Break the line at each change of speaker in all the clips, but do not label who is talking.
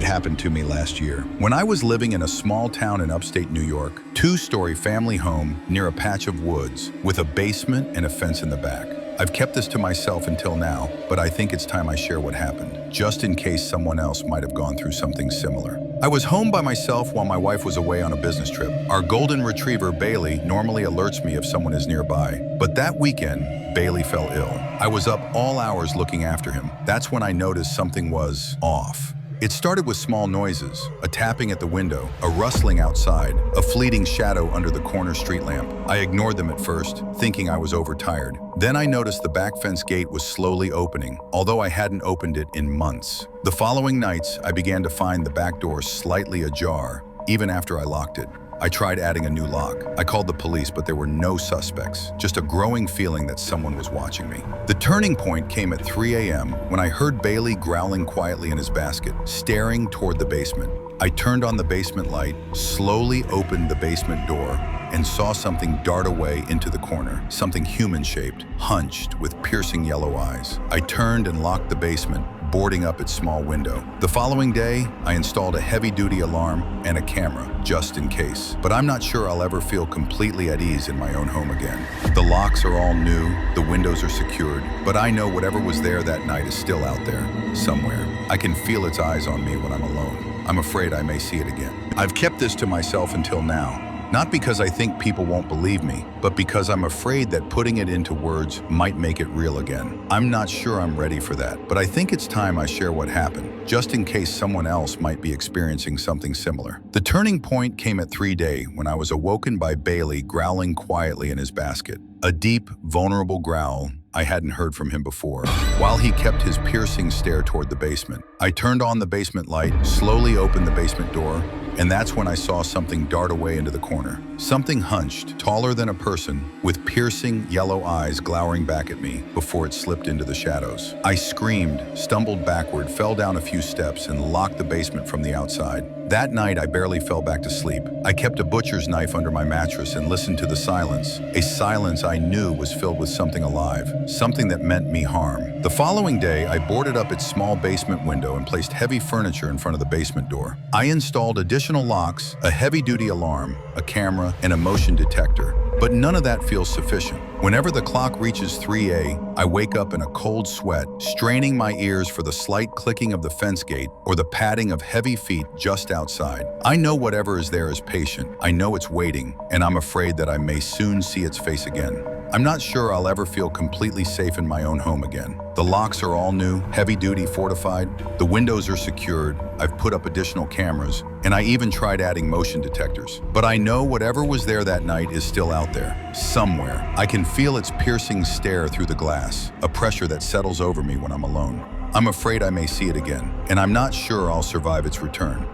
happened to me last year. When I was living in a small town in upstate New York, two-story family home near a patch of woods with a basement and a fence in the back. I've kept this to myself until now, but I think it's time I share what happened, just in case someone else might have gone through something similar. I was home by myself while my wife was away on a business trip. Our golden retriever, Bailey, normally alerts me if someone is nearby. But that weekend, Bailey fell ill. I was up all hours looking after him. That's when I noticed something was off. It started with small noises, a tapping at the window, a rustling outside, a fleeting shadow under the corner street lamp. I ignored them at first, thinking I was overtired. Then I noticed the back fence gate was slowly opening, although I hadn't opened it in months. The following nights, I began to find the back door slightly ajar, even after I locked it. I tried adding a new lock. I called the police, but there were no suspects, just a growing feeling that someone was watching me. The turning point came at 3 a.m. when I heard Bailey growling quietly in his basket, staring toward the basement. I turned on the basement light, slowly opened the basement door, and saw something dart away into the corner, something human-shaped, hunched with piercing yellow eyes. I turned and locked the basement, boarding up its small window. The following day, I installed a heavy-duty alarm and a camera, just in case. But I'm not sure I'll ever feel completely at ease in my own home again. The locks are all new, the windows are secured, but I know whatever was there that night is still out there, somewhere. I can feel its eyes on me when I'm alone. I'm afraid I may see it again. I've kept this to myself until now. Not because I think people won't believe me, but because I'm afraid that putting it into words might make it real again. I'm not sure I'm ready for that, but I think it's time I share what happened, just in case someone else might be experiencing something similar. The turning point came at 3 when I was awoken by Bailey growling quietly in his basket. A deep, vulnerable growl I hadn't heard from him before, while he kept his piercing stare toward the basement. I turned on the basement light, slowly opened the basement door, and that's when I saw something dart away into the corner. Something hunched, taller than a person, with piercing yellow eyes glowering back at me before it slipped into the shadows. I screamed, stumbled backward, fell down a few steps, and locked the basement from the outside. That night, I barely fell back to sleep. I kept a butcher's knife under my mattress and listened to the silence, a silence I knew was filled with something alive, something that meant me harm. The following day, I boarded up its small basement window and placed heavy furniture in front of the basement door. I installed additional locks, a heavy-duty alarm, a camera, and a motion detector. But none of that feels sufficient. Whenever the clock reaches 3 I wake up in a cold sweat, straining my ears for the slight clicking of the fence gate or the padding of heavy feet just outside. I know whatever is there is patient. I know it's waiting, and I'm afraid that I may soon see its face again. I'm not sure I'll ever feel completely safe in my own home again. The locks are all new, heavy-duty fortified. The windows are secured. I've put up additional cameras, and I even tried adding motion detectors. But I know whatever was there that night is still out there, somewhere. I can feel its piercing stare through the glass, a pressure that settles over me when I'm alone. I'm afraid I may see it again, and I'm not sure I'll survive its return.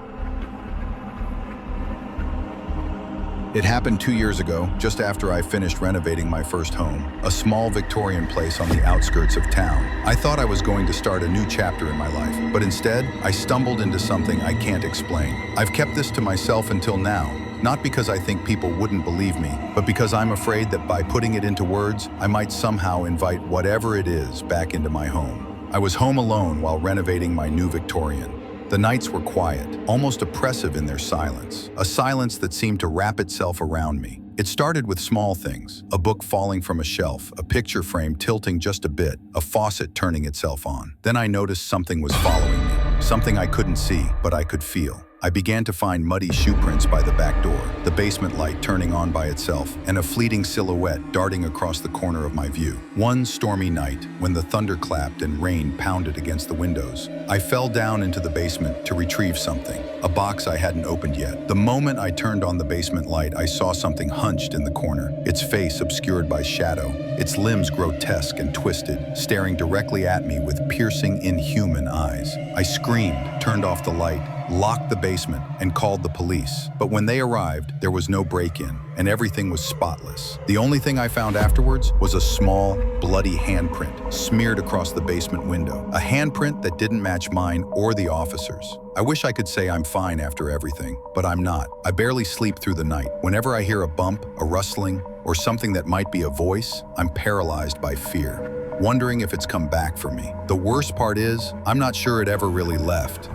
It happened 2 years ago, just after I finished renovating my first home, a small Victorian place on the outskirts of town. I thought I was going to start a new chapter in my life, but instead, I stumbled into something I can't explain. I've kept this to myself until now, not because I think people wouldn't believe me, but because I'm afraid that by putting it into words, I might somehow invite whatever it is back into my home. I was home alone while renovating my new Victorian. The nights were quiet, almost oppressive in their silence, a silence that seemed to wrap itself around me. It started with small things, a book falling from a shelf, a picture frame tilting just a bit, a faucet turning itself on. Then I noticed something was following me, something I couldn't see, but I could feel. I began to find muddy shoe prints by the back door, the basement light turning on by itself, and a fleeting silhouette darting across the corner of my view. One stormy night, when the thunder clapped and rain pounded against the windows, I fell down into the basement to retrieve something, a box I hadn't opened yet. The moment I turned on the basement light, I saw something hunched in the corner, its face obscured by shadow, its limbs grotesque and twisted, staring directly at me with piercing, inhuman eyes. I screamed, turned off the light, locked the basement, and called the police. But when they arrived, there was no break-in, and everything was spotless. The only thing I found afterwards was a small, bloody handprint smeared across the basement window, a handprint that didn't match mine or the officer's. I wish I could say I'm fine after everything, but I'm not. I barely sleep through the night. Whenever I hear a bump, a rustling, or something that might be a voice, I'm paralyzed by fear, wondering if it's come back for me. The worst part is, I'm not sure it ever really left.